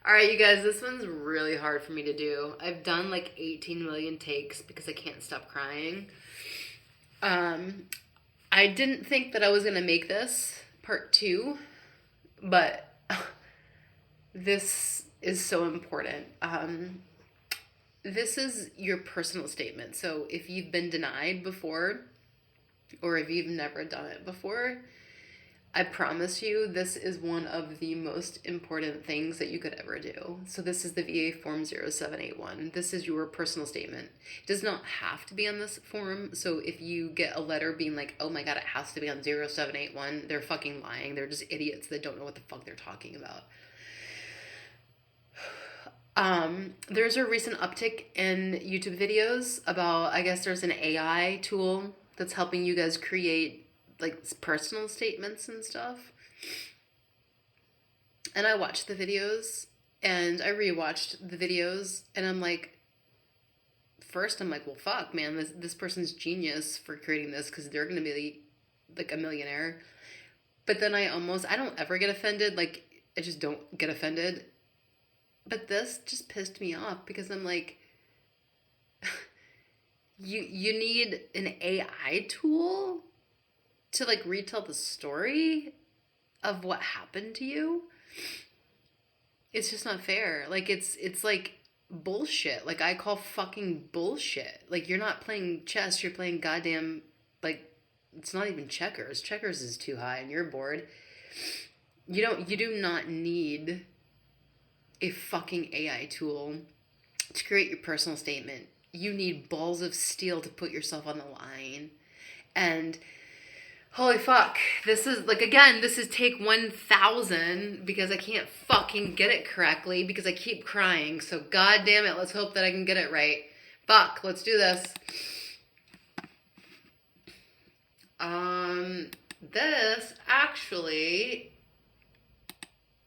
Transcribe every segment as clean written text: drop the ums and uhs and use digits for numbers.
Alright, you guys, this one's really hard for me to do. I've done like 18 million takes because I can't stop crying. I didn't think that I was gonna make this part two, but this is so important. This is your personal statement. So if you've been denied before, or if you've never done it before, I promise you this is one of the most important things that you could ever do. So this is the VA Form 0781. This is your personal statement. It does not have to be on this form. So if you get a letter being like, oh my God, it has to be on 0781, they're fucking lying. They're just idiots that don't know what the fuck they're talking about. There's a recent uptick in YouTube videos about, I guess there's an AI tool that's helping you guys create like personal statements and stuff. And I watched the videos and I rewatched the videos and I'm like, first I'm like, well, fuck, man, this person's genius for creating this because they're going to be like a millionaire. But then I don't ever get offended. Like, I just don't get offended. But this just pissed me off because I'm like, you need an AI tool to like retell the story of what happened to you. It's just not fair. Like it's like bullshit. Like I call fucking bullshit. Like you're not playing chess, you're playing goddamn, like it's not even checkers. Checkers is too high and you're bored. You do not need a fucking AI tool to create your personal statement. You need balls of steel to put yourself on the line. And holy fuck, this is like, again, this is take 1000 because I can't fucking get it correctly because I keep crying. So god damn it, let's hope that I can get it right. Fuck, let's do this. This actually,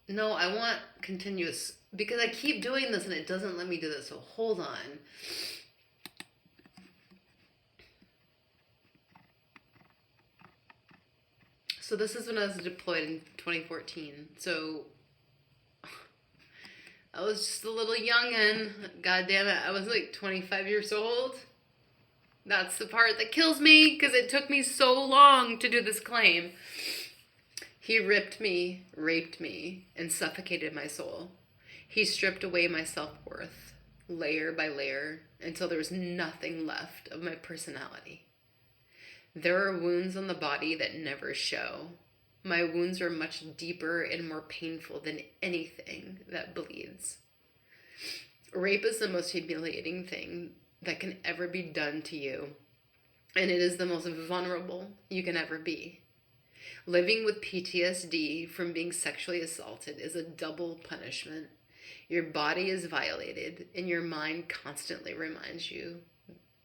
no, I want continuous because I keep doing this and it doesn't let me do this. So hold on. So this is when I was deployed in 2014. So I was just a little youngin'. God damn it, I was like 25 years old. That's the part that kills me because it took me so long to do this claim. He ripped me, raped me, and suffocated my soul. He stripped away my self-worth, layer by layer, until there was nothing left of my personality. There are wounds on the body that never show. My wounds are much deeper and more painful than anything that bleeds. Rape is the most humiliating thing that can ever be done to you, and it is the most vulnerable you can ever be. Living with PTSD from being sexually assaulted is a double punishment. Your body is violated, and your mind constantly reminds you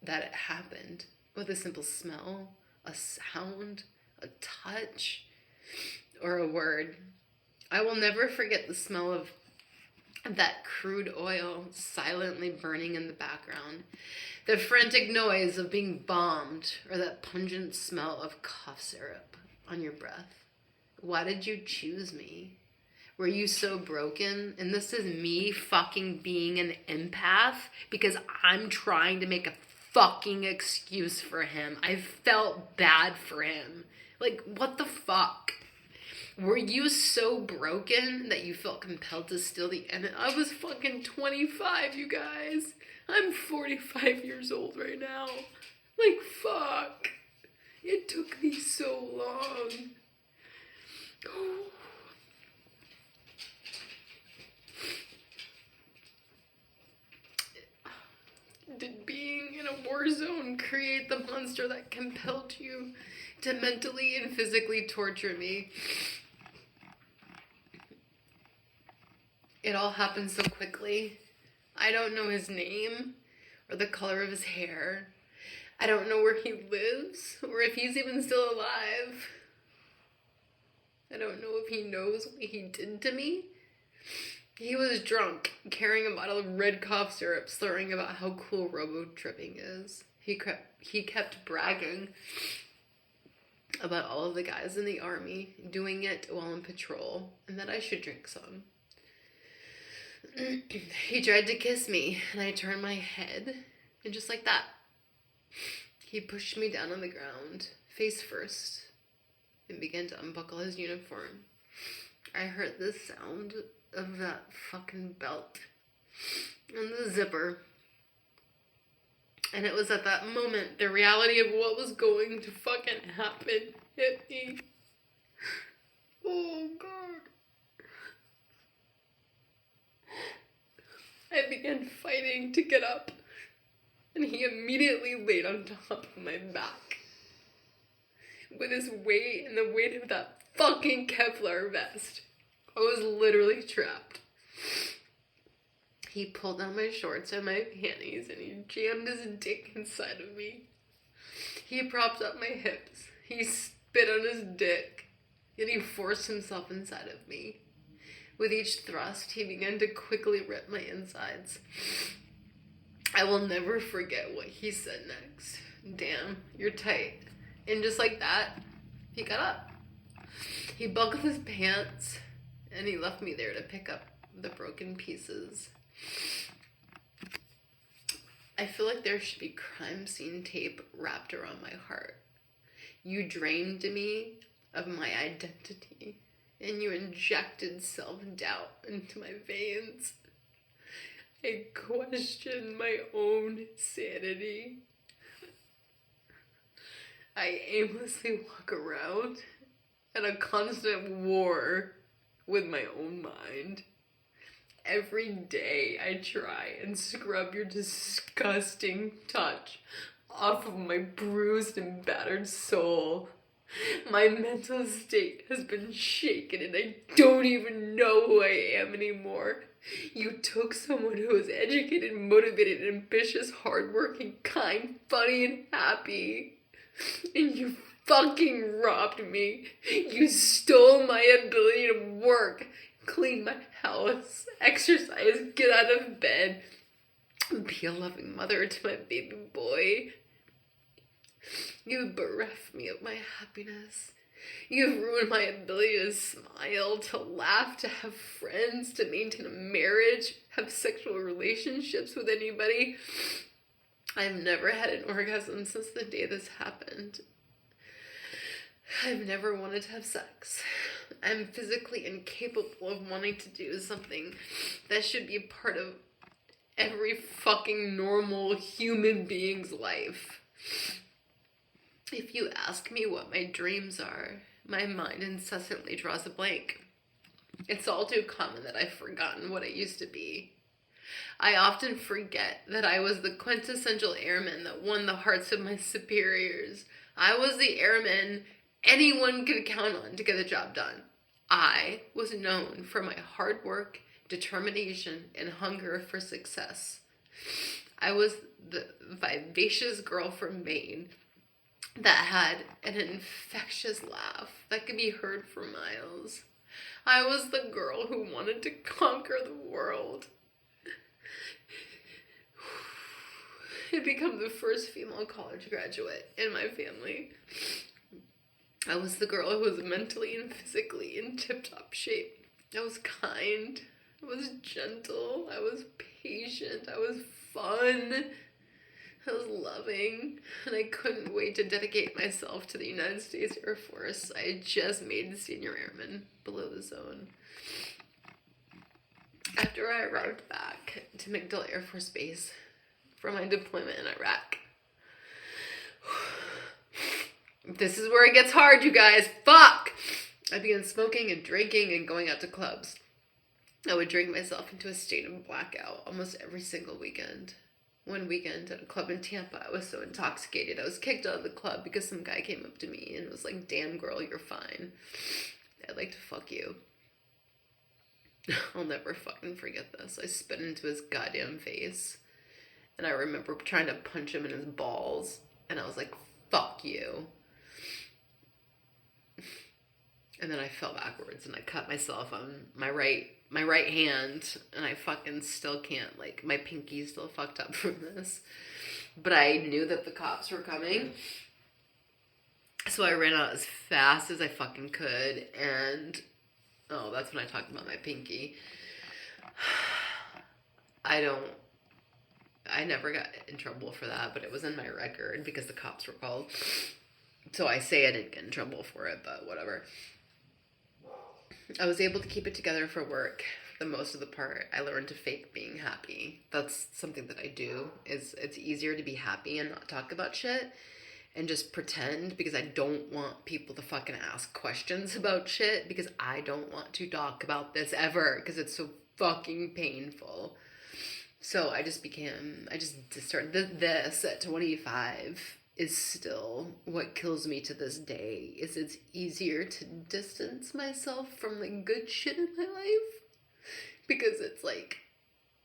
that it happened with a simple smell, a sound, a touch, or a word. I will never forget the smell of that crude oil silently burning in the background, the frantic noise of being bombed, or that pungent smell of cough syrup on your breath. Why did you choose me? Were you so broken? And this is me fucking being an empath because I'm trying to make a fucking excuse for him. I felt bad for him. Like, what the fuck? Were you so broken that you felt compelled to steal the end? I was fucking 25, you guys. I'm 45 years old right now. Like, fuck. It took me so long. Did being in a war zone create the monster that compelled you to mentally and physically torture me? It all happened so quickly. I don't know his name or the color of his hair. I don't know where he lives or if he's even still alive. I don't know if he knows what he did to me. He was drunk, carrying a bottle of red cough syrup, slurring about how cool robo-tripping is. He kept bragging about all of the guys in the army doing it while on patrol, and that I should drink some. He tried to kiss me, and I turned my head, and just like that, he pushed me down on the ground, face first, and began to unbuckle his uniform. I heard the sound of that fucking belt and the zipper. And it was at that moment the reality of what was going to fucking happen hit me. Oh, God. I began fighting to get up, and he immediately laid on top of my back. With his weight and the weight of that fucking Kevlar vest, I was literally trapped. He pulled down my shorts and my panties, and he jammed his dick inside of me. He propped up my hips. He spit on his dick, and he forced himself inside of me. With each thrust, he began to quickly rip my insides. I will never forget what he said next. Damn, you're tight. And just like that, he got up. He buckled his pants, and he left me there to pick up the broken pieces. I feel like there should be crime scene tape wrapped around my heart. You drained me of my identity, and you injected self-doubt into my veins. I questioned my own sanity. I aimlessly walk around in a constant war with my own mind. Every day I try and scrub your disgusting touch off of my bruised and battered soul. My mental state has been shaken, and I don't even know who I am anymore. You took someone who was educated, motivated, ambitious, hardworking, kind, funny, and happy, and you fucking robbed me. You stole my ability to work, clean my house, exercise, get out of bed, be a loving mother to my baby boy. You bereft me of my happiness. You've ruined my ability to smile, to laugh, to have friends, to maintain a marriage, have sexual relationships with anybody. I've never had an orgasm since the day this happened. I've never wanted to have sex. I'm physically incapable of wanting to do something that should be a part of every fucking normal human being's life. If you ask me what my dreams are, my mind incessantly draws a blank. It's all too common that I've forgotten what I used to be. I often forget that I was the quintessential airman that won the hearts of my superiors. I was the airman anyone could count on to get the job done. I was known for my hard work, determination, and hunger for success. I was the vivacious girl from Maine that had an infectious laugh that could be heard for miles. I was the girl who wanted to conquer the world. I'd become the first female college graduate in my family. I was the girl who was mentally and physically in tip-top shape. I was kind. I was gentle. I was patient. I was fun. I was loving, and I couldn't wait to dedicate myself to the United States Air Force. I had just made senior airman below the zone. After I arrived back to MacDill Air Force Base for my deployment in Iraq, this is where it gets hard, you guys. Fuck! I began smoking and drinking and going out to clubs. I would drink myself into a state of blackout almost every single weekend. One weekend at a club in Tampa, I was so intoxicated, I was kicked out of the club because some guy came up to me and was like, "Damn girl, you're fine. I'd like to fuck you." I'll never fucking forget this. I spit into his goddamn face. And I remember trying to punch him in his balls. And I was like, "Fuck you." And then I fell backwards and I cut myself on my right hand, and I fucking still can't, like, my pinky's still fucked up from this. But I knew that the cops were coming, so I ran out as fast as I fucking could, and, oh, that's when I talked about my pinky. I never got in trouble for that, but it was in my record because the cops were called. So I say I didn't get in trouble for it, but whatever. I was able to keep it together for work for the most of the part. I learned to fake being happy. That's something that I do. It's easier to be happy and not talk about shit and just pretend, because I don't want people to fucking ask questions about shit, because I don't want to talk about this ever, because it's so fucking painful. So I just started this at 25 is still what kills me to this day. Is it's easier to distance myself from the good shit in my life, because it's like,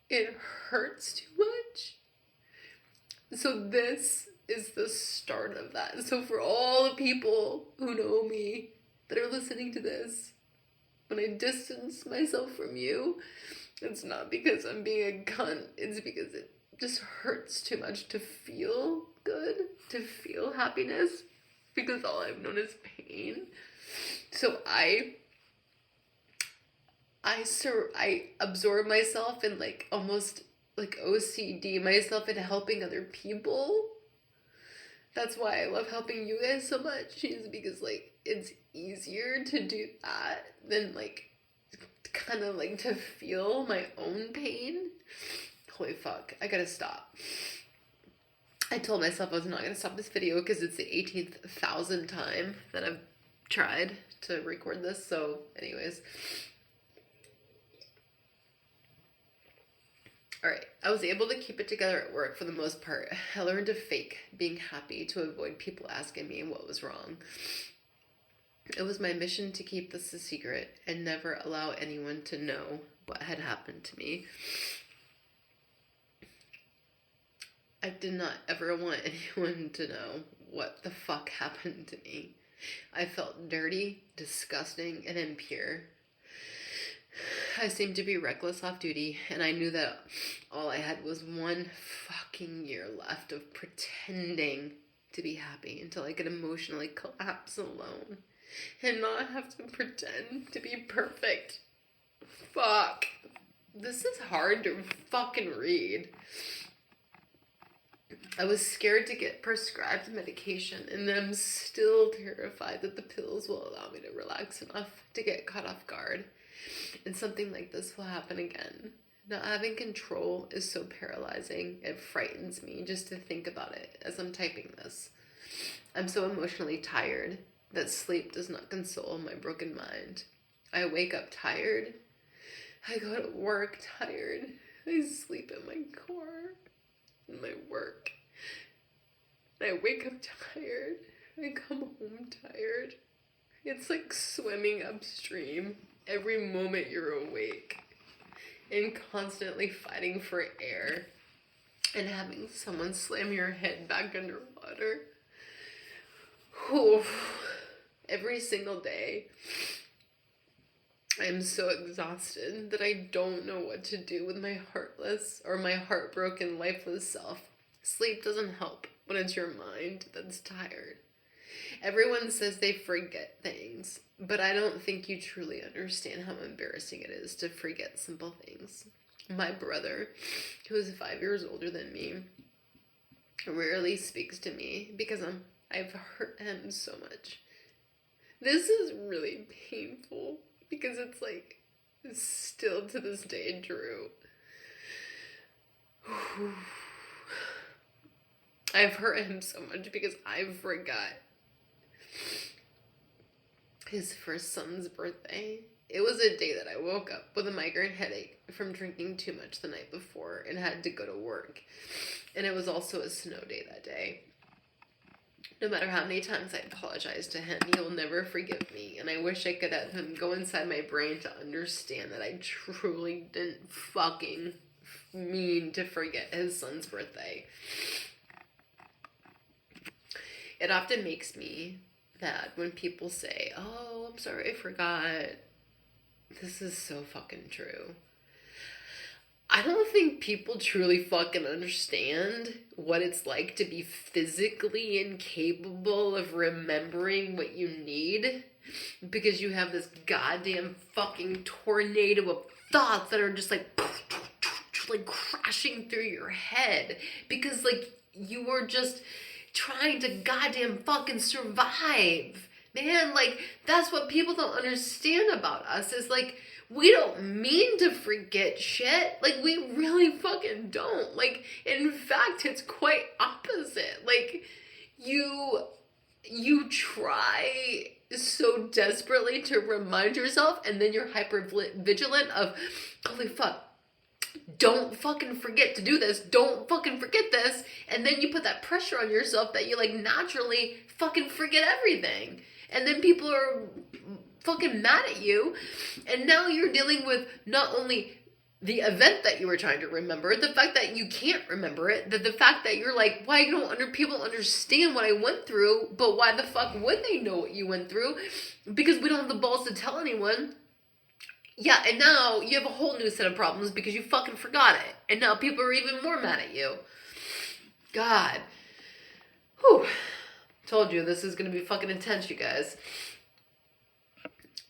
it hurts too much. So this is the start of that. So for all the people who know me that are listening to this, when I distance myself from you, it's not because I'm being a cunt. It's because it just hurts too much to feel good, to feel happiness, because all I've known is pain. So I absorb myself in like almost like OCD myself into helping other people. That's why I love helping you guys so much, is because like it's easier to do that than like kind of like to feel my own pain. Holy fuck, I gotta stop. I told myself I was not gonna stop this video because it's the 18,000th time that I've tried to record this. So anyways, alright, I was able to keep it together at work for the most part. I learned to fake being happy to avoid people asking me what was wrong. It was my mission to keep this a secret and never allow anyone to know what had happened to me. I did not ever want anyone to know what the fuck happened to me. I felt dirty, disgusting, and impure. I seemed to be reckless off duty, and I knew that all I had was one fucking year left of pretending to be happy until I could emotionally collapse alone and not have to pretend to be perfect. Fuck. This is hard to fucking read. I was scared to get prescribed medication, and I'm still terrified that the pills will allow me to relax enough to get caught off guard, and something like this will happen again. Not having control is so paralyzing, it frightens me just to think about it as I'm typing this. I'm so emotionally tired that sleep does not console my broken mind. I wake up tired. I go to work tired. I sleep in my car, in my work. I wake up tired. I come home tired. It's like swimming upstream every moment you're awake and constantly fighting for air and having someone slam your head back underwater. Whew. Every single day, I'm so exhausted that I don't know what to do with my heartless or my heartbroken, lifeless self. Sleep doesn't help when it's your mind that's tired. Everyone says they forget things, but I don't think you truly understand how embarrassing it is to forget simple things. My brother, who is 5 years older than me, rarely speaks to me because I've hurt him so much. This is really painful because it's like still to this day true. I've hurt him so much because I forgot his first son's birthday. It was a day that I woke up with a migraine headache from drinking too much the night before and had to go to work. And it was also a snow day that day. No matter how many times I apologize to him, he'll never forgive me. And I wish I could have him go inside my brain to understand that I truly didn't fucking mean to forget his son's birthday. It often makes me mad when people say, "Oh, I'm sorry, I forgot." This is so fucking true. I don't think people truly fucking understand what it's like to be physically incapable of remembering what you need because you have this goddamn fucking tornado of thoughts that are just like like crashing through your head because like you were just trying to goddamn fucking survive. Man, like, that's what people don't understand about us is like, we don't mean to forget shit. Like, we really fucking don't. Like, in fact, it's quite opposite. Like, you try so desperately to remind yourself, and then you're hyper vigilant of, holy fuck, don't fucking forget to do this. Don't fucking forget this. And then you put that pressure on yourself that you like naturally fucking forget everything. And then people are fucking mad at you. And now you're dealing with not only the event that you were trying to remember, the fact that you can't remember it, the fact that you're like, why don't people understand what I went through, but why the fuck would they know what you went through? Because we don't have the balls to tell anyone. Yeah, and now you have a whole new set of problems because you fucking forgot it. And now people are even more mad at you. God. Whew. Told you this is going to be fucking intense, you guys.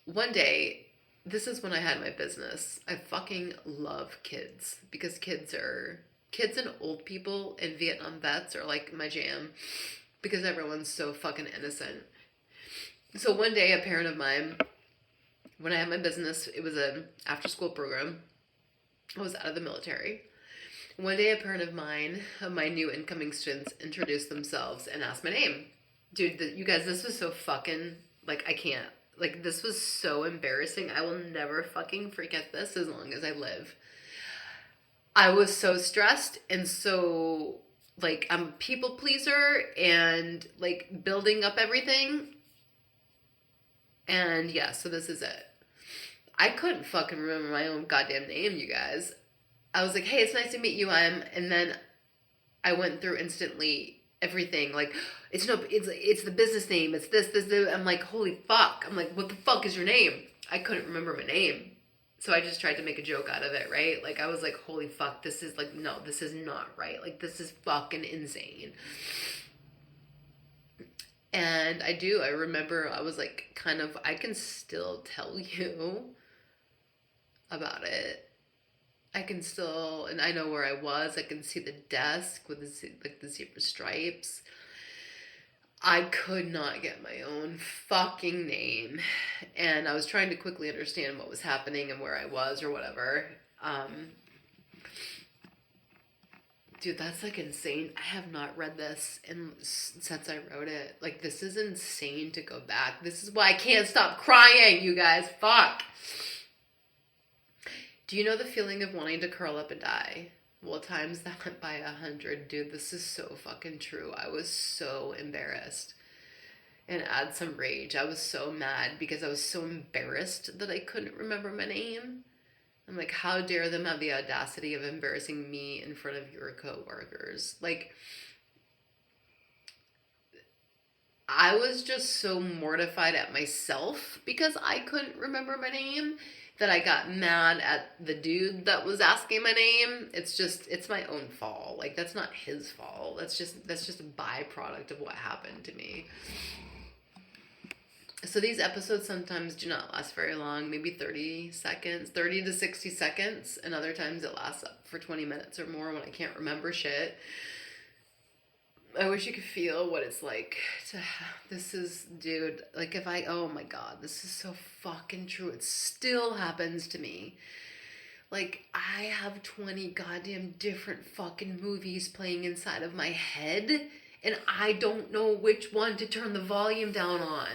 One day, this is when I had my business. I fucking love kids because kids and old people and Vietnam vets are like my jam because everyone's so fucking innocent. So one day, a parent of mine, when I had my business, it was an after-school program. I was out of the military. One day, a parent of mine, of my new incoming students, introduced themselves and asked my name. Dude, you guys, this was so fucking, like, I can't. Like, this was so embarrassing. I will never fucking forget this as long as I live. I was so stressed and so, like, I'm a people pleaser and, like, building up everything. And, yeah, so this is it. I couldn't fucking remember my own goddamn name, you guys. I was like, hey, it's nice to meet you. And then I went through instantly everything. Like, it's the business name. It's this. I'm like, holy fuck. I'm like, what the fuck is your name? I couldn't remember my name. So I just tried to make a joke out of it, right? Like, I was like, holy fuck, this is like, no, this is not right. Like, this is fucking insane. And I remember I was like, kind of, I can still tell you about it. I can still, and I know where I was. I can see the desk with the zebra stripes. I could not get my own fucking name. And I was trying to quickly understand what was happening and where I was or whatever. Dude, that's like insane. I have not read this since I wrote it. Like, this is insane to go back. This is why I can't stop crying, you guys. Fuck. Do you know the feeling of wanting to curl up and die? Well, times that went by 100. Dude, this is so fucking true. I was so embarrassed. And add some rage. I was so mad because I was so embarrassed that I couldn't remember my name. I'm like, how dare them have the audacity of embarrassing me in front of your coworkers? Like, I was just so mortified at myself because I couldn't remember my name that I got mad at the dude that was asking my name. It's my own fault. Like, that's not his fault. That's just a byproduct of what happened to me. So these episodes sometimes do not last very long, maybe 30 to 60 seconds, and other times it lasts up for 20 minutes or more when I can't remember shit. I wish you could feel what it's like dude, like oh my god, this is so fucking true. It still happens to me. Like, I have 20 goddamn different fucking movies playing inside of my head, and I don't know which one to turn the volume down on.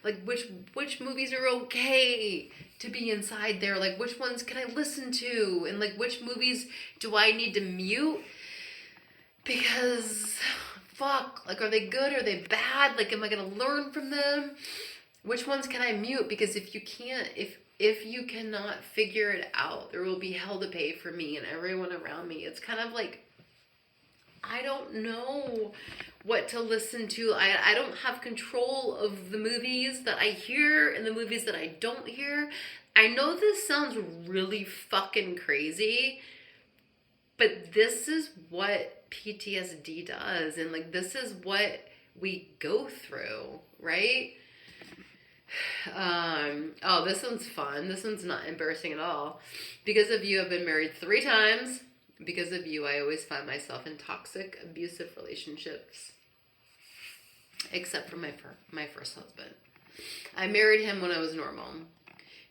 Like, which movies are okay to be inside there? Like, which ones can I listen to? And, like, which movies do I need to mute? Because, fuck, like, are they good? Are they bad? Like, am I going to learn from them? Which ones can I mute? Because if you cannot figure it out, there will be hell to pay for me and everyone around me. It's kind of like, I don't know what to listen to. I don't have control of the movies that I hear and the movies that I don't hear. I know this sounds really fucking crazy, but this is what PTSD does. And like, this is what we go through, right? Oh, this one's fun. This one's not embarrassing at all. Because of you, I've been married 3 times. Because of you, I always find myself in toxic, abusive relationships. Except for my first husband. I married him when I was normal.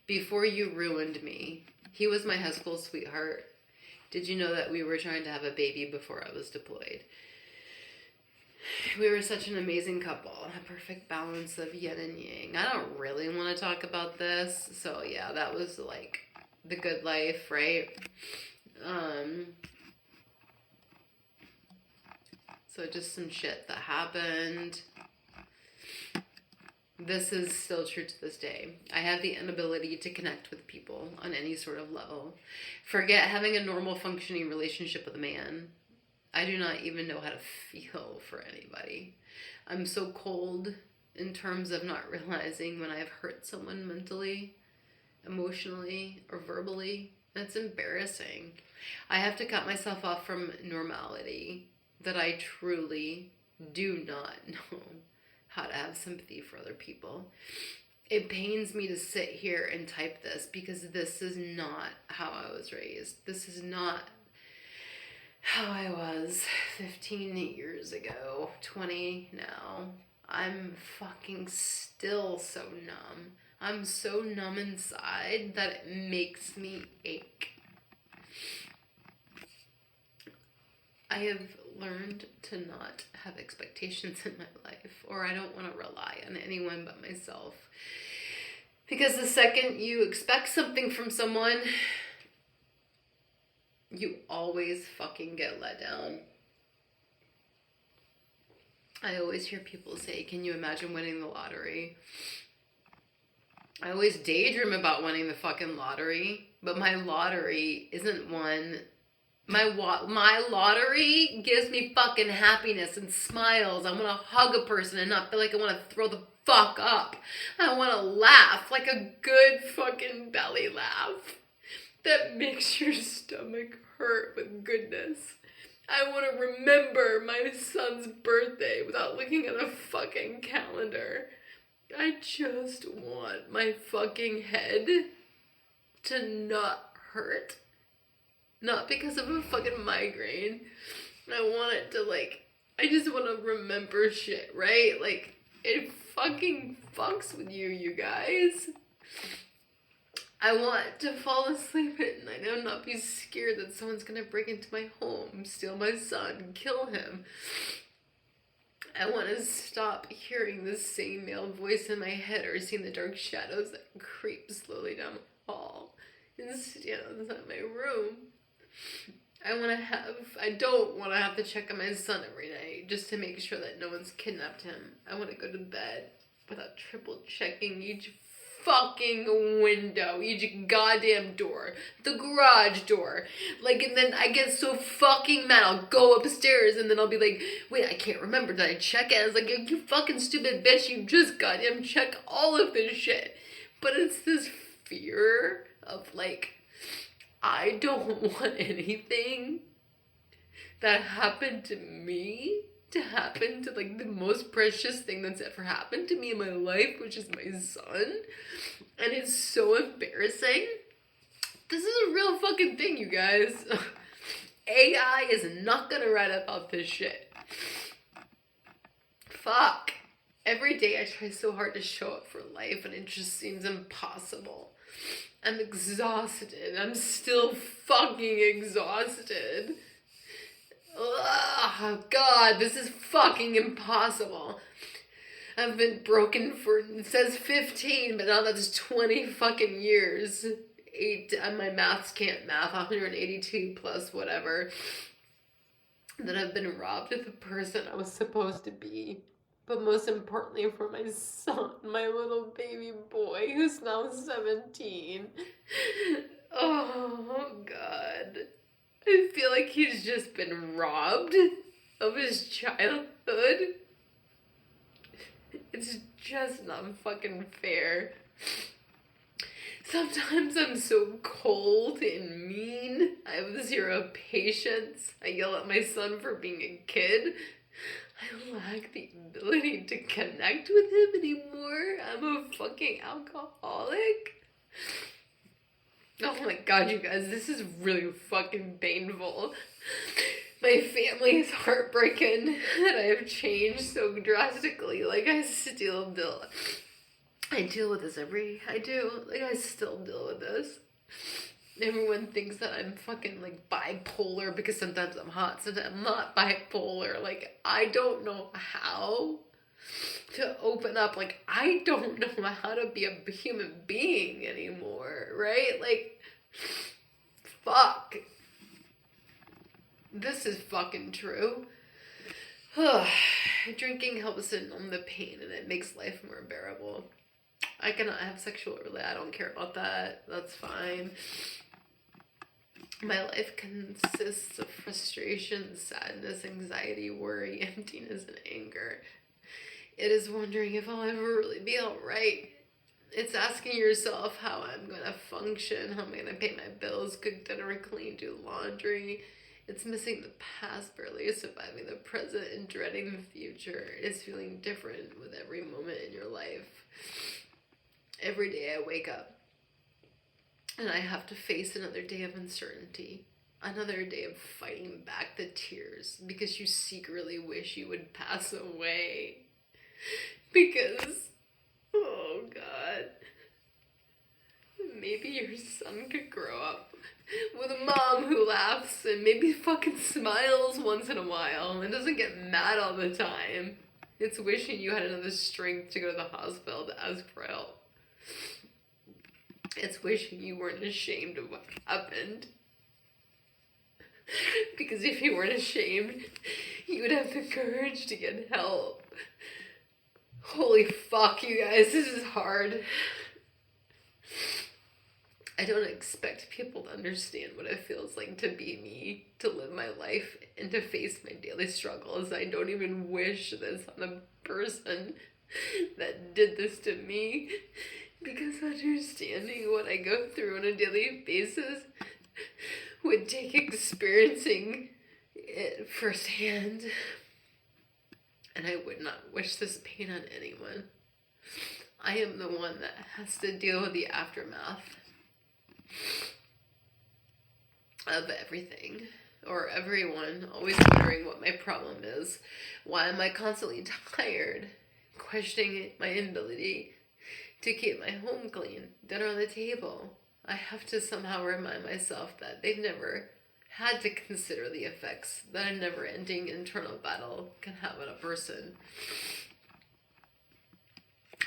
Before you ruined me. He was my high school sweetheart. Did you know that we were trying to have a baby before I was deployed? We were such an amazing couple. A perfect balance of yin and yang. I don't really want to talk about this. So yeah, that was like the good life, right? So just some shit that happened. This is still true to this day. I have the inability to connect with people on any sort of level. Forget having a normal functioning relationship with a man. I do not even know how to feel for anybody. I'm so cold in terms of not realizing when I've hurt someone mentally, emotionally, or verbally. That's embarrassing. I have to cut myself off from normality that I truly do not know how to have sympathy for other people. It pains me to sit here and type this because this is not how I was raised. This is not how I was 15 years ago, 20 now. I'm fucking still so numb. I'm so numb inside that it makes me ache. I have learned to not have expectations in my life, or I don't want to rely on anyone but myself. Because the second you expect something from someone, you always fucking get let down. I always hear people say, can you imagine winning the lottery? I always daydream about winning the fucking lottery, but my lottery isn't one. My lottery gives me fucking happiness and smiles. I want to hug a person and not feel like I want to throw the fuck up. I want to laugh like a good fucking belly laugh that makes your stomach hurt with goodness. I want to remember my son's birthday without looking at a fucking calendar. I just want my fucking head to not hurt. Not because of a fucking migraine. I want it to, I just want to remember shit, right? It fucking fucks with you guys. I want to fall asleep at night and not be scared that someone's gonna break into my home, steal my son, kill him. I want to stop hearing the same male voice in my head or seeing the dark shadows that creep slowly down the hall and stand outside my room. I don't want to have to check on my son every night just to make sure that no one's kidnapped him. I want to go to bed without triple checking each fucking window, each goddamn door, the garage door. And then I get so fucking mad. I'll go upstairs and then I'll be like, wait, I can't remember. Did I check it? I was like, you fucking stupid bitch, you just goddamn check all of this shit. But it's this fear of I don't want anything that happened to me to happen to the most precious thing that's ever happened to me in my life, which is my son. And it's so embarrassing. This is a real fucking thing, you guys. AI is not gonna write about this shit. Fuck. Every day I try so hard to show up for life and it just seems impossible. I'm exhausted. I'm still fucking exhausted. Oh God, this is fucking impossible. I've been broken for, it says 15, but now that's 20 fucking years. My maths can't math, 182 plus whatever. That I've been robbed of the person I was supposed to be. But most importantly for my son, my little baby boy, who's now 17. Oh, God. I feel like he's just been robbed of his childhood. It's just not fucking fair. Sometimes I'm so cold and mean. I have zero patience. I yell at my son for being a kid. I lack the ability to connect with him anymore. I'm a fucking alcoholic. Oh my god, you guys, this is really fucking painful. My family is heartbroken that I have changed so drastically. Like, I still deal with this I still deal with this. Everyone thinks that I'm fucking, like, bipolar because sometimes I'm hot, sometimes I'm not bipolar. Like, I don't know how to open up. Like, I don't know how to be a human being anymore, right? Like, fuck. This is fucking true. Drinking helps to numb the pain and it makes life more bearable. I cannot have sexual relations. I don't care about that. That's fine. My life consists of frustration, sadness, anxiety, worry, emptiness, and anger. It is wondering if I'll ever really be alright. It's asking yourself how I'm gonna function, how I'm gonna pay my bills, cook dinner, clean, do laundry. It's missing the past, barely surviving the present, and dreading the future. It's feeling different with every moment in your life. Every day I wake up and I have to face another day of uncertainty. Another day of fighting back the tears because you secretly wish you would pass away. Because, oh God, maybe your son could grow up with a mom who laughs and maybe fucking smiles once in a while and doesn't get mad all the time. It's wishing you had another strength to go to the hospital to ask for help. It's wishing you weren't ashamed of what happened. Because if you weren't ashamed, you would have the courage to get help. Holy fuck, you guys, this is hard. I don't expect people to understand what it feels like to be me, to live my life, and to face my daily struggles. I don't even wish this on the person that did this to me, because understanding what I go through on a daily basis would take experiencing it firsthand. And I would not wish this pain on anyone. I am the one that has to deal with the aftermath of everything, or everyone, always wondering what my problem is. Why am I constantly tired? Questioning my inability to keep my home clean, dinner on the table. I have to somehow remind myself that they've never had to consider the effects that a never-ending internal battle can have on a person.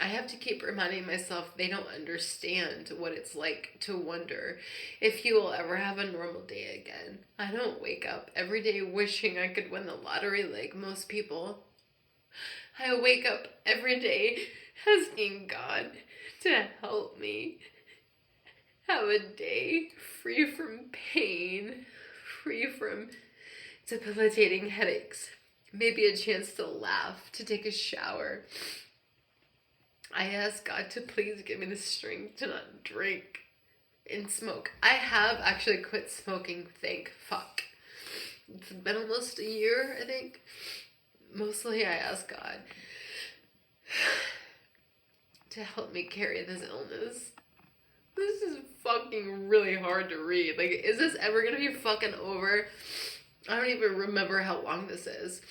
I have to keep reminding myself they don't understand what it's like to wonder if you will ever have a normal day again. I don't wake up every day wishing I could win the lottery like most people. I wake up every day asking God to help me have a day free from pain, free from debilitating headaches, maybe a chance to laugh, to take a shower. I ask God to please give me the strength to not drink and smoke. I have actually quit smoking, thank fuck. It's been almost a year, I think. Mostly I ask God to help me carry this illness. This is fucking really hard to read. Like, is this ever gonna be fucking over? I don't even remember how long this is.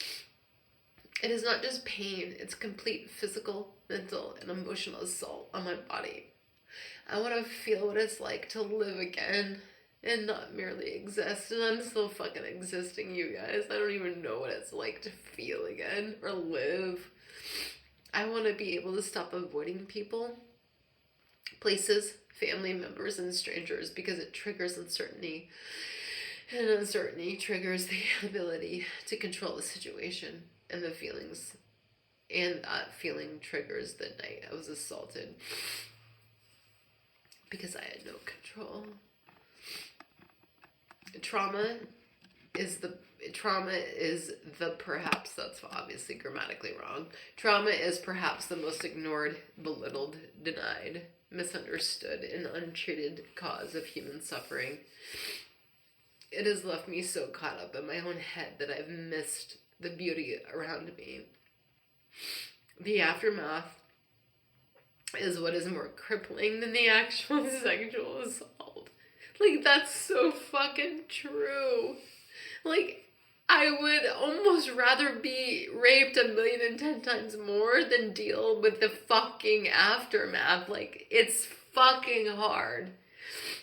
It is not just pain, it's complete physical, mental, and emotional assault on my body. I want to feel what it's like to live again and not merely exist. And I'm still fucking existing, you guys. I don't even know what it's like to feel again or live. I want to be able to stop avoiding people, places, family members, and strangers because it triggers uncertainty. And uncertainty triggers the ability to control the situation and the feelings. And that feeling triggers the night I was assaulted because I had no control. Trauma is the perhaps, that's obviously grammatically wrong. Trauma is perhaps the most ignored, belittled, denied, misunderstood, and untreated cause of human suffering. It has left me so caught up in my own head that I've missed the beauty around me. The aftermath is what is more crippling than the actual sexual assault. Like, that's so fucking true. Like, I would almost rather be raped 1,010 times more than deal with the fucking aftermath. Like, it's fucking hard.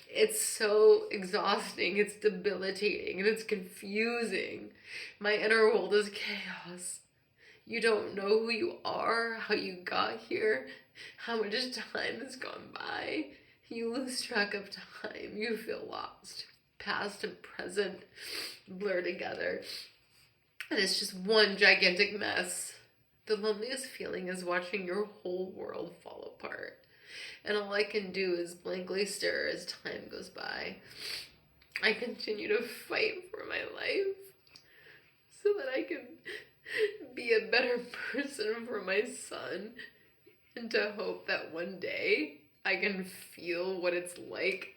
It's so exhausting, it's debilitating, and it's confusing. My inner world is chaos. You don't know who you are, how you got here, how much time has gone by. You lose track of time. You feel lost. Past and present blur together. And it's just one gigantic mess. The loneliest feeling is watching your whole world fall apart. And all I can do is blankly stare as time goes by. I continue to fight for my life so that I can be a better person for my son, and to hope that one day I can feel what it's like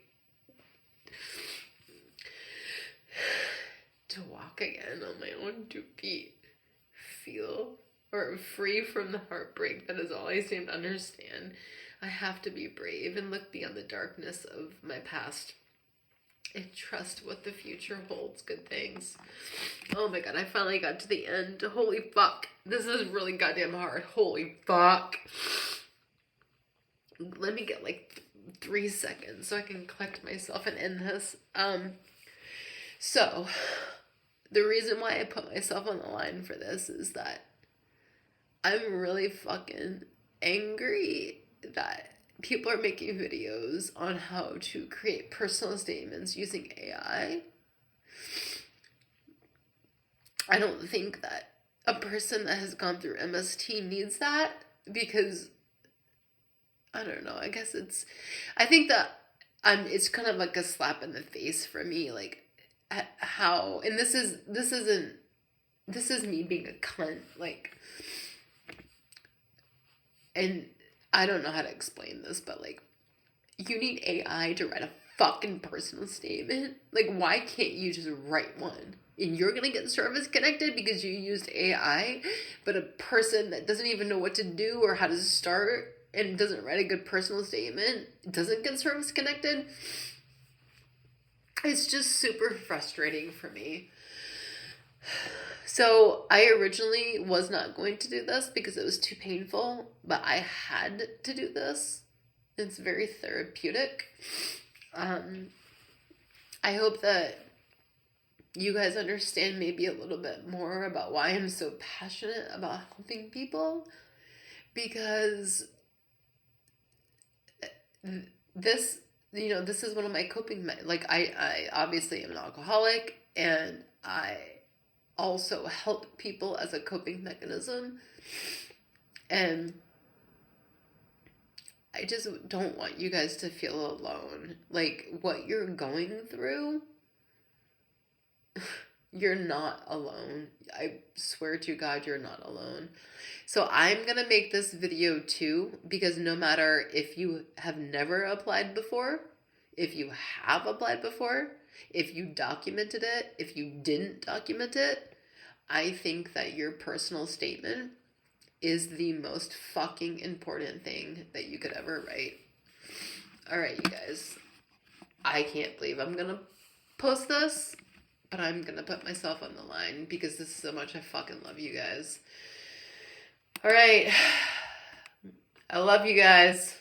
to walk again on my own 2 feet, feel or free from the heartbreak that is all I seem to understand. I have to be brave and look beyond the darkness of my past and trust what the future holds. Good things. Oh my god, I finally got to the end. Holy fuck. This is really goddamn hard. Holy fuck. Let me get like 3 seconds so I can collect myself and end this. So, the reason why I put myself on the line for this is that I'm really fucking angry that people are making videos on how to create personal statements using AI. I don't think that a person that has gone through MST needs that, because I don't know, I guess I think that it's kind of like a slap in the face for me, like how, and this is me being a cunt, like, and I don't know how to explain this, but like, you need AI to write a fucking personal statement. Like, why can't you just write one? And you're gonna get service connected because you used AI, but a person that doesn't even know what to do or how to start and doesn't write a good personal statement doesn't get service connected. It's just super frustrating for me. So I originally was not going to do this because it was too painful, but I had to do this. It's very therapeutic. I hope that you guys understand maybe a little bit more about why I'm so passionate about helping people, because this is one of my coping, like I obviously am an alcoholic, and I also help people as a coping mechanism, and I just don't want you guys to feel alone. Like, what you're going through, you're not alone. I swear to God, you're not alone. So I'm gonna make this video too, because no matter if you have never applied before, if you have applied before, if you documented it, if you didn't document it, I think that your personal statement is the most fucking important thing that you could ever write. All right, you guys. I can't believe I'm gonna post this, but I'm gonna put myself on the line because this is so much I fucking love you guys. All right. I love you guys.